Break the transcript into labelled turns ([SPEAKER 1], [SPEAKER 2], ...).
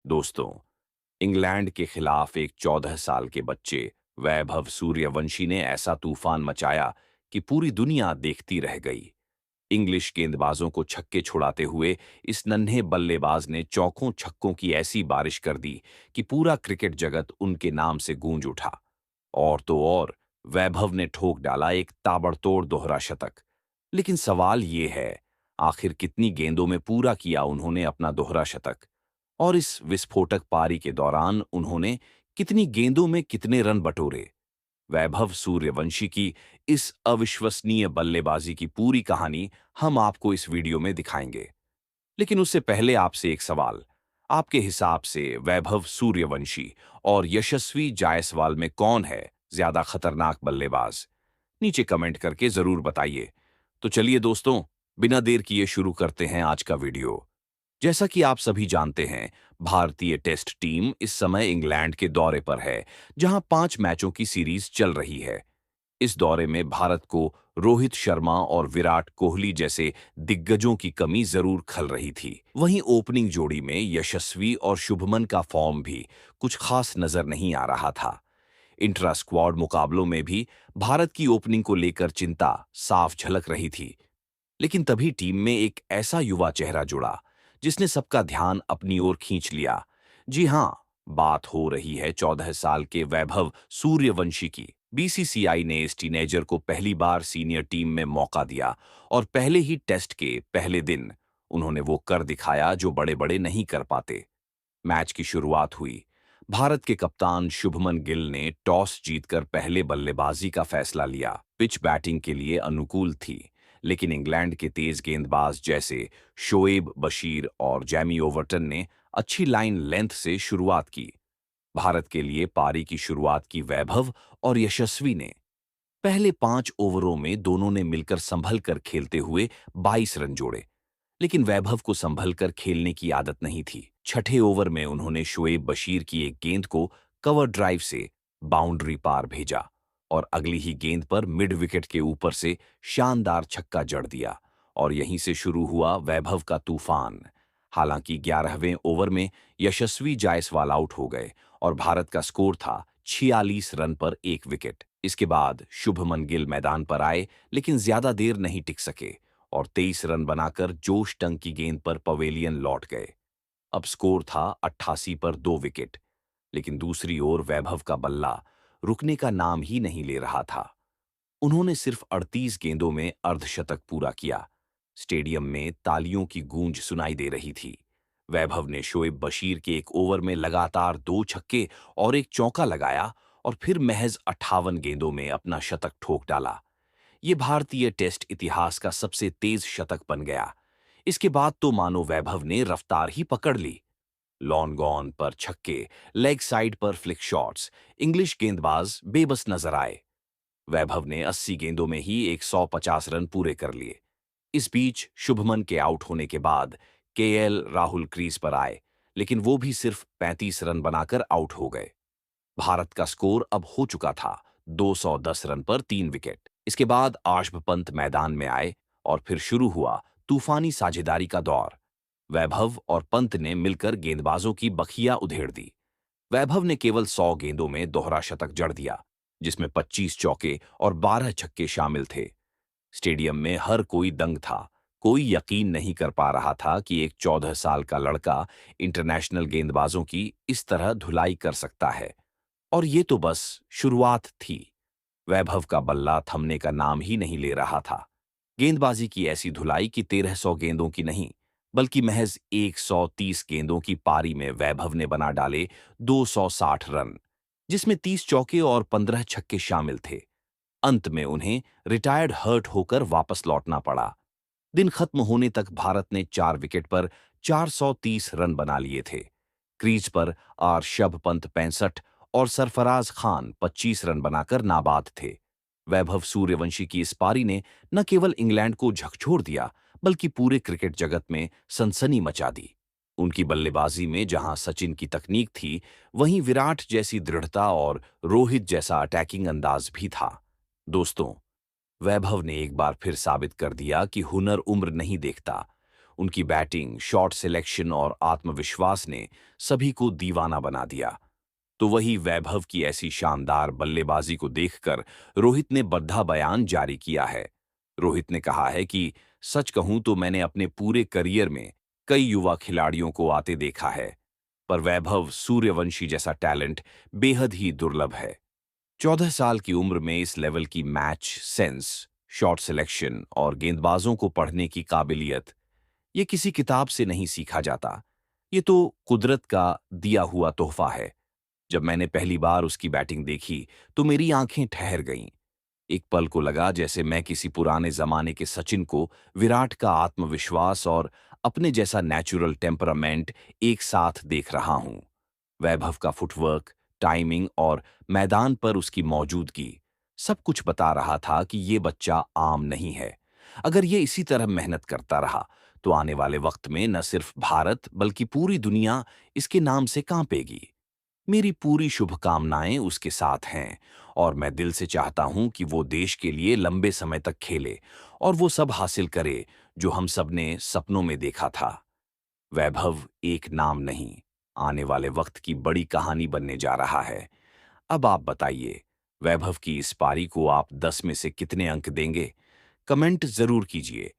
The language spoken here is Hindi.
[SPEAKER 1] दोस्तों, इंग्लैंड के खिलाफ एक 14 साल के बच्चे वैभव सूर्यवंशी ने ऐसा तूफान मचाया कि पूरी दुनिया देखती रह गई। इंग्लिश गेंदबाजों को छक्के छुड़ाते हुए इस नन्हे बल्लेबाज ने चौकों छक्कों की ऐसी बारिश कर दी कि पूरा क्रिकेट जगत उनके नाम से गूंज उठा। और तो और, वैभव ने ठोक डाला एक ताबड़तोड़ दोहरा शतक। लेकिन सवाल ये है, आखिर कितनी गेंदों में पूरा किया उन्होंने अपना दोहरा शतक? और इस विस्फोटक पारी के दौरान उन्होंने कितनी गेंदों में कितने रन बटोरे? वैभव सूर्यवंशी की इस अविश्वसनीय बल्लेबाजी की पूरी कहानी हम आपको इस वीडियो में दिखाएंगे। लेकिन उससे पहले आपसे एक सवाल। आपके हिसाब से वैभव सूर्यवंशी और यशस्वी जायसवाल में कौन है ज्यादा खतरनाक बल्लेबाज? नीचे कमेंट करके जरूर बताइए। तो चलिए दोस्तों, बिना देर किए शुरू करते हैं आज का वीडियो। जैसा कि आप सभी जानते हैं, भारतीय टेस्ट टीम इस समय इंग्लैंड के दौरे पर है, जहां 5 मैचों की सीरीज चल रही है। इस दौरे में भारत को रोहित शर्मा और विराट कोहली जैसे दिग्गजों की कमी जरूर खल रही थी। वहीं ओपनिंग जोड़ी में यशस्वी और शुभमन का फॉर्म भी कुछ खास नजर नहीं आ रहा था। इंट्रा स्क्वाड मुकाबलों में भी भारत की ओपनिंग को लेकर चिंता साफ झलक रही थी। लेकिन तभी टीम में एक ऐसा युवा चेहरा जुड़ा जिसने सबका ध्यान अपनी ओर खींच लिया। जी हां, बात हो रही है 14 साल के वैभव सूर्यवंशी की। बीसीसीआई ने इस टीनेजर को पहली बार सीनियर टीम में मौका दिया और पहले ही टेस्ट के पहले दिन उन्होंने वो कर दिखाया जो बड़े बड़े नहीं कर पाते। मैच की शुरुआत हुई। भारत के कप्तान शुभमन गिल ने टॉस जीतकर पहले बल्लेबाजी का फैसला लिया। पिच बैटिंग के लिए अनुकूल थी, लेकिन इंग्लैंड के तेज गेंदबाज जैसे शोएब बशीर और जैमी ओवर्टन ने अच्छी लाइन लेंथ से शुरुआत की। भारत के लिए पारी की शुरुआत की वैभव और यशस्वी ने। पहले 5 ओवरों में दोनों ने मिलकर संभल कर खेलते हुए 22 रन जोड़े। लेकिन वैभव को संभल कर खेलने की आदत नहीं थी। छठे ओवर में उन्होंने शोएब बशीर की एक गेंद को कवर ड्राइव से बाउंड्री पार भेजा और अगली ही गेंद पर मिड विकेट के ऊपर से शानदार छक्का जड़ दिया। और यहीं से शुरू हुआ वैभव का तूफान। हालांकि 11वें ओवर में यशस्वी जायसवाल आउट हो गए और भारत का स्कोर था 46 रन पर 1 विकेट। इसके बाद शुभमन गिल मैदान पर आए, लेकिन ज्यादा देर नहीं टिक सके और 23 रन बनाकर जोश टंग की गेंद पर पवेलियन लौट गए। अब स्कोर था 88 पर 2 विकेट। लेकिन दूसरी ओर वैभव का बल्ला रुकने का नाम ही नहीं ले रहा था। उन्होंने सिर्फ 38 गेंदों में अर्धशतक पूरा किया। स्टेडियम में तालियों की गूंज सुनाई दे रही थी। वैभव ने शोएब बशीर के एक ओवर में लगातार 2 छक्के और एक चौका लगाया और फिर महज 58 गेंदों में अपना शतक ठोक डाला। ये भारतीय टेस्ट इतिहास का सबसे तेज शतक बन गया। इसके बाद तो मानो वैभव ने रफ्तार ही पकड़ ली। लॉन गॉन पर छक्के, लेग साइड पर फ्लिक शॉट्स, इंग्लिश गेंदबाज बेबस नजर आए। वैभव ने 80 गेंदों में ही 150 रन पूरे कर लिए। इस बीच शुभमन के आउट होने के बाद केएल राहुल क्रीज पर आए, लेकिन वो भी सिर्फ 35 रन बनाकर आउट हो गए। भारत का स्कोर अब हो चुका था 210 रन पर 3 विकेट। इसके बाद आशभ पंत मैदान में आए और फिर शुरू हुआ तूफानी साझेदारी का दौर। वैभव और पंत ने मिलकर गेंदबाजों की बखिया उधेड़ दी। वैभव ने केवल 100 गेंदों में दोहरा शतक जड़ दिया, जिसमें 25 चौके और 12 छक्के शामिल थे। स्टेडियम में हर कोई दंग था। कोई यकीन नहीं कर पा रहा था कि एक 14 साल का लड़का इंटरनेशनल गेंदबाजों की इस तरह धुलाई कर सकता है। और ये तो बस शुरुआत थी। वैभव का बल्ला थमने का नाम ही नहीं ले रहा था। गेंदबाजी की ऐसी धुलाई कि 1300 गेंदों की नहीं, बल्कि महज 130 गेंदों की पारी में वैभव ने बना डाले 260 रन, जिसमें 30 चौके और 15 छक्के शामिल थे। अंत में उन्हें रिटायर्ड हर्ट होकर वापस लौटना पड़ा। दिन खत्म होने तक भारत ने 4 विकेट पर 430 रन बना लिए थे। क्रीज पर ऋषभ पंत 65 और सरफराज खान 25 रन बनाकर नाबाद थे। वैभव सूर्यवंशी की इस पारी ने न केवल इंग्लैंड को झकझोर दिया, बल्कि पूरे क्रिकेट जगत में सनसनी मचा दी। उनकी बल्लेबाजी में जहां सचिन की तकनीक थी, वहीं विराट जैसी दृढ़ता और रोहित जैसा अटैकिंग अंदाज भी था। दोस्तों, वैभव ने एक बार फिर साबित कर दिया कि हुनर उम्र नहीं देखता। उनकी बैटिंग, शॉट सिलेक्शन और आत्मविश्वास ने सभी को दीवाना बना दिया। तो वही वैभव की ऐसी शानदार बल्लेबाजी को देखकर रोहित ने बद्धा बयान जारी किया है। रोहित ने कहा है कि सच कहूं तो मैंने अपने पूरे करियर में कई युवा खिलाड़ियों को आते देखा है, पर वैभव सूर्यवंशी जैसा टैलेंट बेहद ही दुर्लभ है। 14 साल की उम्र में इस लेवल की मैच सेंस, शॉट सिलेक्शन और गेंदबाजों को पढ़ने की काबिलियत, ये किसी किताब से नहीं सीखा जाता। ये तो कुदरत का दिया हुआ तोहफा है। जब मैंने पहली बार उसकी बैटिंग देखी तो मेरी आंखें ठहर गईं। एक पल को लगा जैसे मैं किसी पुराने जमाने के सचिन को विराट का आत्मविश्वास और अपने जैसा नेचुरल टेम्परामेंट एक साथ देख रहा हूं। वैभव का फुटवर्क, टाइमिंग और मैदान पर उसकी मौजूदगी सब कुछ बता रहा था कि ये बच्चा आम नहीं है। अगर ये इसी तरह मेहनत करता रहा तो आने वाले वक्त में न सिर्फ भारत बल्कि पूरी दुनिया इसके नाम से कांपेगी। मेरी पूरी शुभकामनाएं उसके साथ हैं और मैं दिल से चाहता हूं कि वो देश के लिए लंबे समय तक खेले और वो सब हासिल करे जो हम सब ने सपनों में देखा था। वैभव एक नाम नहीं, आने वाले वक्त की बड़ी कहानी बनने जा रहा है। अब आप बताइए, वैभव की इस पारी को आप 10 में से कितने अंक देंगे? कमेंट जरूर कीजिए